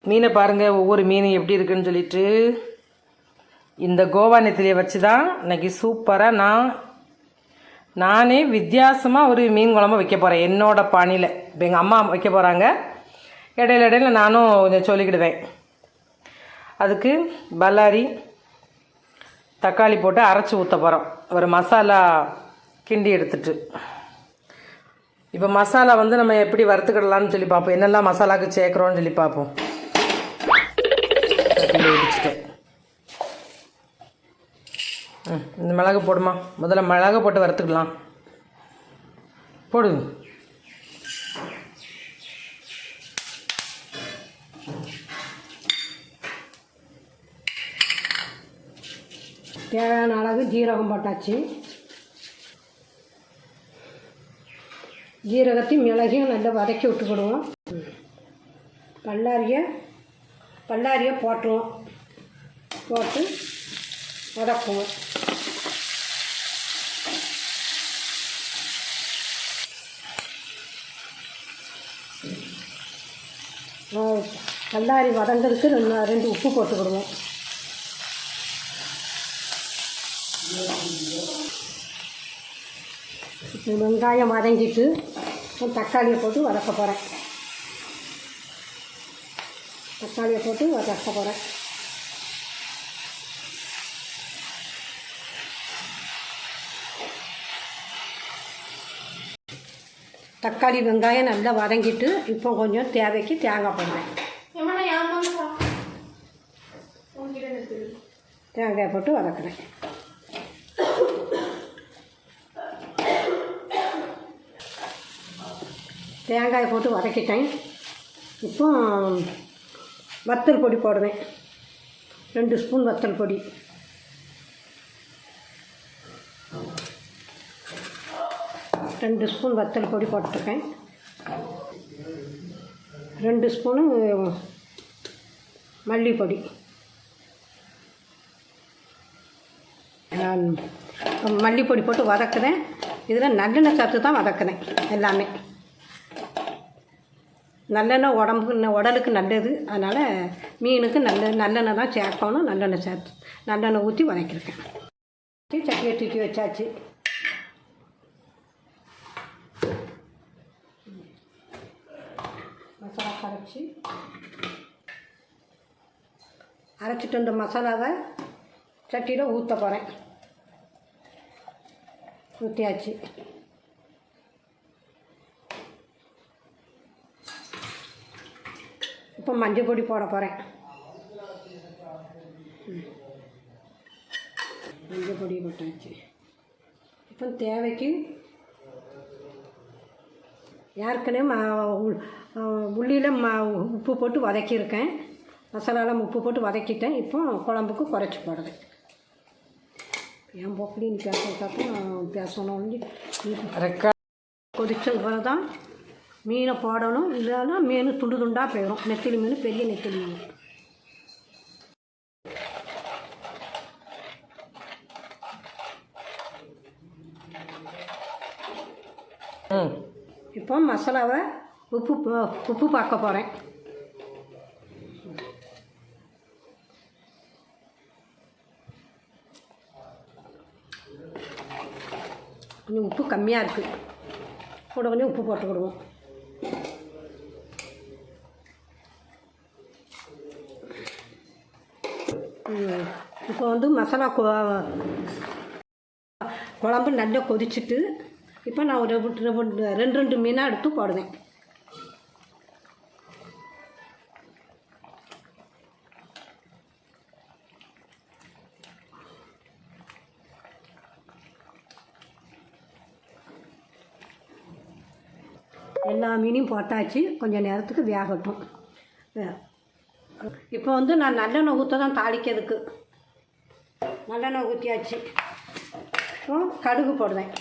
மீனை பாருங்கள், ஒவ்வொரு மீன் எப்படி இருக்குன்னு சொல்லிட்டு. இந்த கோவா நெத்திலியை வச்சு தான் இன்றைக்கி சூப்பராக நானே வித்தியாசமாக ஒரு மீன் குழம்பு வைக்க போகிறேன் என்னோடய பாணியில். இப்போ எங்கள் அம்மா வைக்க போகிறாங்க, இடையில நானும் கொஞ்சம் சொல்லிக்கிடுவேன். அதுக்கு பல்லாரி தக்காளி போட்டு அரைச்சி ஊற்ற போகிறோம். ஒரு மசாலா கிண்டி எடுத்துட்டு இப்போ மசாலா நம்ம எப்படி வறுத்துக்கிடலான்னு சொல்லி பார்ப்போம். என்னெல்லாம் மசாலாவுக்கு சேர்க்குறோன்னு சொல்லி பார்ப்போம். இடிச்சிட்டேன். இந்த மிளகு போடுமா, முதல்ல மிளகு போட்டு வறுத்துக்கலாம். போடு. தேவையான அளவு ஜீரகம் போட்டாச்சு. ஜீரகத்தையும் மிளகையும் நல்லா வதக்கி விட்டுக்கிடுவோம். பல்லாரியை போட்டுருவோம். போட்டு வதக்குவோம். பல்லாரி வதங்கிறதுக்கு ரெண்டு உப்பு போட்டுக்கிடுவோம். வெங்காயம் வதங்கிட்டு தக்காளியை போட்டு வதக்க போகிறேன். தக்காளி வெங்காயம் நல்லா வதங்கிட்டு இப்போ கொஞ்சம் தேவைக்கு தேங்காய் போடுவேன். தேங்காய் போட்டு வதக்குறேன். தேங்காய் போட்டு வதக்கிட்டேன். இப்போ வத்தல் பொடி போடுவேன். 2 ஸ்பூன் வத்தல் பொடி. போட்டிருக்கேன். 2 ஸ்பூனு மல்லிப்பொடி. மல்லிப்பொடி போட்டு வதக்குறேன். இதில் நல்லெண்ணெய் சேர்த்து தான் வதக்குறேன். எல்லாமே நல்லெண்ணெய் உடலுக்கு நல்லது. அதனால் மீனுக்கு நல்லெண்ணெய் தான் சேர்க்கணும். நல்லெண்ணெய் ஊற்றி வதக்கியிருக்கேன். சட்டியை தூக்கி வச்சாச்சு. மசாலா அரைச்சிட்டு இந்த மசாலாவை சட்டியில் ஊற்ற போகிறேன். ஊற்றியாச்சு. இப்போ மஞ்சள் பொடி போட போகிறேன். மஞ்சள் பொடி போட்டாச்சு. இப்போ தேவைக்கு ஏற்கனவே உள்ளியில் உப்பு போட்டு வதக்கியிருக்கேன். மசாலாவில் உப்பு போட்டு வதக்கிட்டேன். இப்போ குழம்புக்கு குறைச்சி போடுறேன். என் போக்குலின்னு பேசணும். கொதிச்சது போல தான் மீனை போடணும். இல்லைன்னா மீன் துண்டு துண்டாக போயிடும். நெத்திலி மீன், பெரிய நெத்திலி மீன். இப்போ மசாலாவை உப்பு பார்க்க போகிறேன். கொஞ்சம் உப்பு கம்மியாக இருக்குது. கூட கொஞ்சம் உப்பு போட்டுக்கிடுவோம். இப்போ மசாலா குழம்பு நல்லா கொதிச்சுட்டு இப்போ நான் ஒரு 2 மீனாக எடுத்து போடுவேன். எல்லா மீனையும் போட்டாச்சு. கொஞ்சம் நேரத்துக்கு வேகட்டும். இப்போ நான் நல்லெண்ணெய் ஊற்ற தான் தாளிக்கிறதுக்கு. நல்லெண்ணெய் ஊற்றியாச்சு. இப்போ கடுகு போடுவேன்.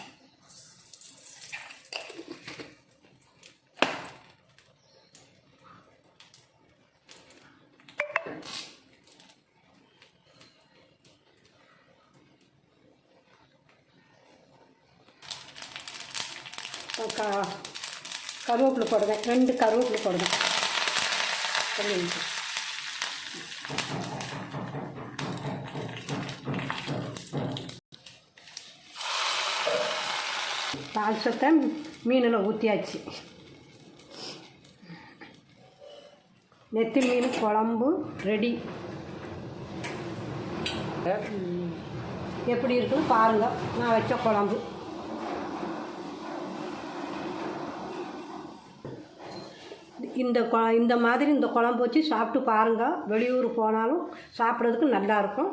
கருவேப்பிலை போடுவேன். 2 கருவேப்பிலை போடுவேன். தாளிச்சத்தை மீனில் ஊற்றியாச்சு. நெத்தி மீன் குழம்பு ரெடி. எப்படி இருக்குன்னு பாருங்கள் நான் வச்ச குழம்பு. இந்த மாதிரி இந்த குழம்பு வச்சு சாப்பிட்டு பாருங்கள். வெளியூர் போனாலும் சாப்பிட்றதுக்கு நல்லாயிருக்கும்.